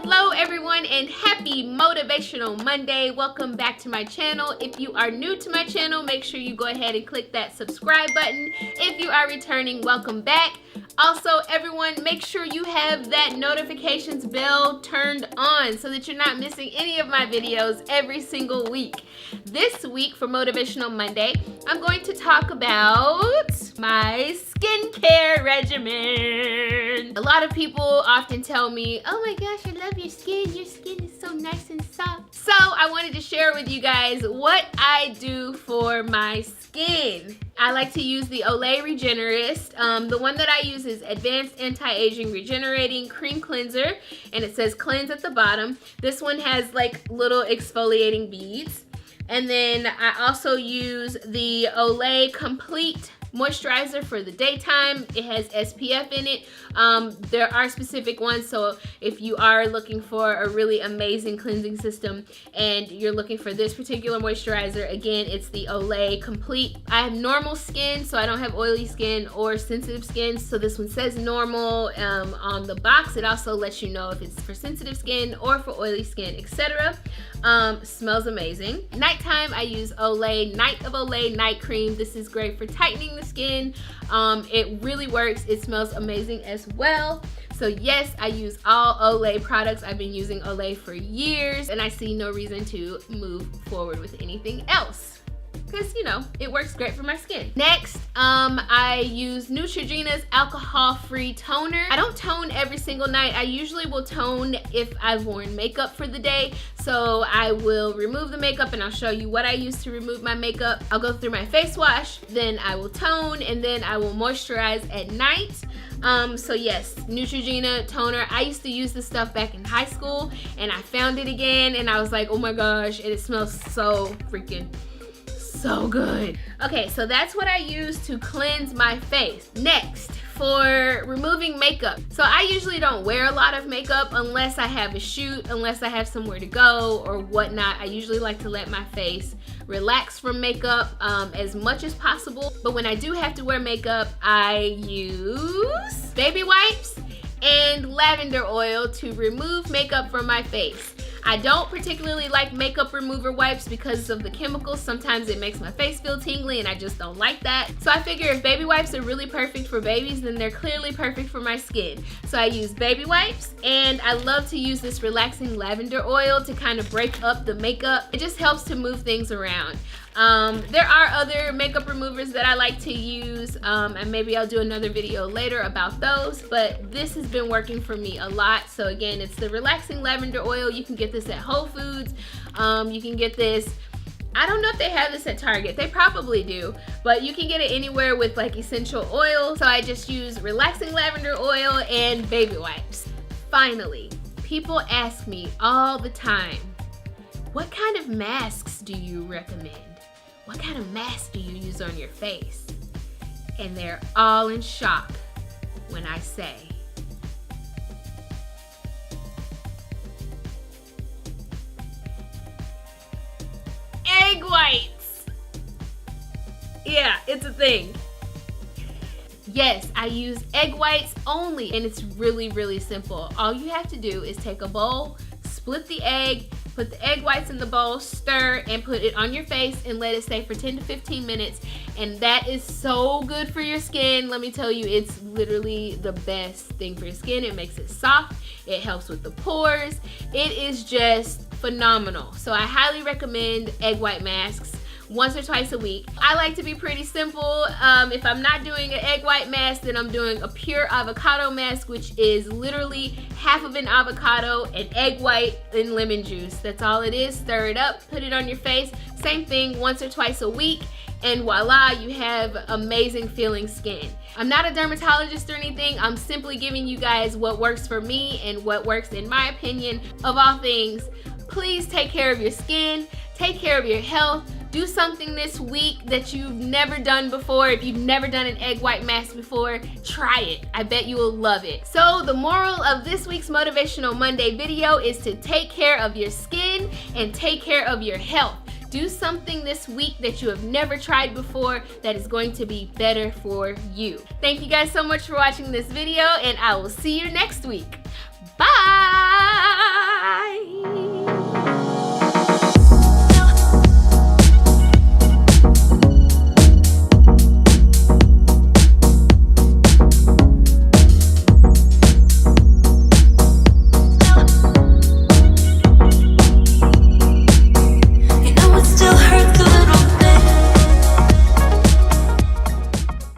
Hello everyone and happy Motivational Monday. Welcome back to my channel. If you are new to my channel, make sure you go ahead and click that subscribe button. If you are returning, welcome back. Also, everyone, make sure you have that notifications bell turned on so that you're not missing any of my videos every single week. This week for Motivational Monday, I'm going to talk about my skincare regimen. A lot of people often tell me, oh my gosh, I love your skin is so nice and soft. So I wanted to share with you guys what I do for my skin. I like to use the Olay Regenerist. The one that I use is Advanced Anti-Aging Regenerating Cream Cleanser, and it says cleanse at the bottom. This one has like little exfoliating beads. And then I also use the Olay Complete Moisturizer for the daytime. It has SPF in it. There are specific ones, so if you are looking for a really amazing cleansing system and you're looking for this particular moisturizer, again, it's the Olay Complete. I have normal skin, so I don't have oily skin or sensitive skin, so this one says normal on the box. It also lets you know if it's for sensitive skin or for oily skin, etc. Smells amazing. Nighttime, I use Olay Night of Olay Night Cream. This is great for tightening the skin. It really works. It smells amazing as well. So yes, I use all Olay products. I've been using Olay for years and I see no reason to move forward with anything else, because you know it works great for my skin. Next, I use Neutrogena's alcohol-free toner. I don't tone every single night. I usually will tone if I've worn makeup for the day. So I will remove the makeup and I'll show you what I use to remove my makeup. I'll go through my face wash, then I will tone, and then I will moisturize at night. So yes, Neutrogena toner. I used to use this stuff back in high school and I found it again and I was like, oh my gosh, and it smells so freaking so good. Okay, so that's what I use to cleanse my face. Next, for removing makeup. So I usually don't wear a lot of makeup unless I have a shoot, unless I have somewhere to go or whatnot. I usually like to let my face relax from makeup as much as possible. But when I do have to wear makeup, I use baby wipes and lavender oil to remove makeup from my face. I don't particularly like makeup remover wipes because of the chemicals. Sometimes it makes my face feel tingly and I just don't like that. So I figure if baby wipes are really perfect for babies, then they're clearly perfect for my skin. So I use baby wipes, and I love to use this relaxing lavender oil to kind of break up the makeup. It just helps to move things around. There are other makeup removers that I like to use, and maybe I'll do another video later about those, but this has been working for me a lot. So again, it's the relaxing lavender oil. You can get this at Whole Foods. You can get this, I don't know if they have this at Target. They probably do, but you can get it anywhere with like essential oil. So I just use relaxing lavender oil and baby wipes. Finally, people ask me all the time, what kind of masks do you recommend? What kind of mask do you use on your face? And they're all in shock when I say, egg whites. Yeah, it's a thing. Yes, I use egg whites only, and it's really, really simple. All you have to do is take a bowl, split the egg, put the egg whites in the bowl, stir, and put it on your face and let it stay for 10 to 15 minutes. And that is so good for your skin. Let me tell you, it's literally the best thing for your skin. It makes it soft. It helps with the pores. It is just phenomenal. So I highly recommend egg white masks once or twice a week. I like to be pretty simple. If I'm not doing an egg white mask, then I'm doing a pure avocado mask, which is literally half of an avocado, an egg white, and lemon juice. That's all it is. Stir it up, put it on your face. Same thing once or twice a week, and voila, you have amazing feeling skin. I'm not a dermatologist or anything. I'm simply giving you guys what works for me and what works in my opinion. Of all things, please take care of your skin, take care of your health. Do something this week that you've never done before. If you've never done an egg white mask before, try it. I bet you will love it. So the moral of this week's Motivational Monday video is to take care of your skin and take care of your health. Do something this week that you have never tried before that is going to be better for you. Thank you guys so much for watching this video, and I will see you next week. Bye!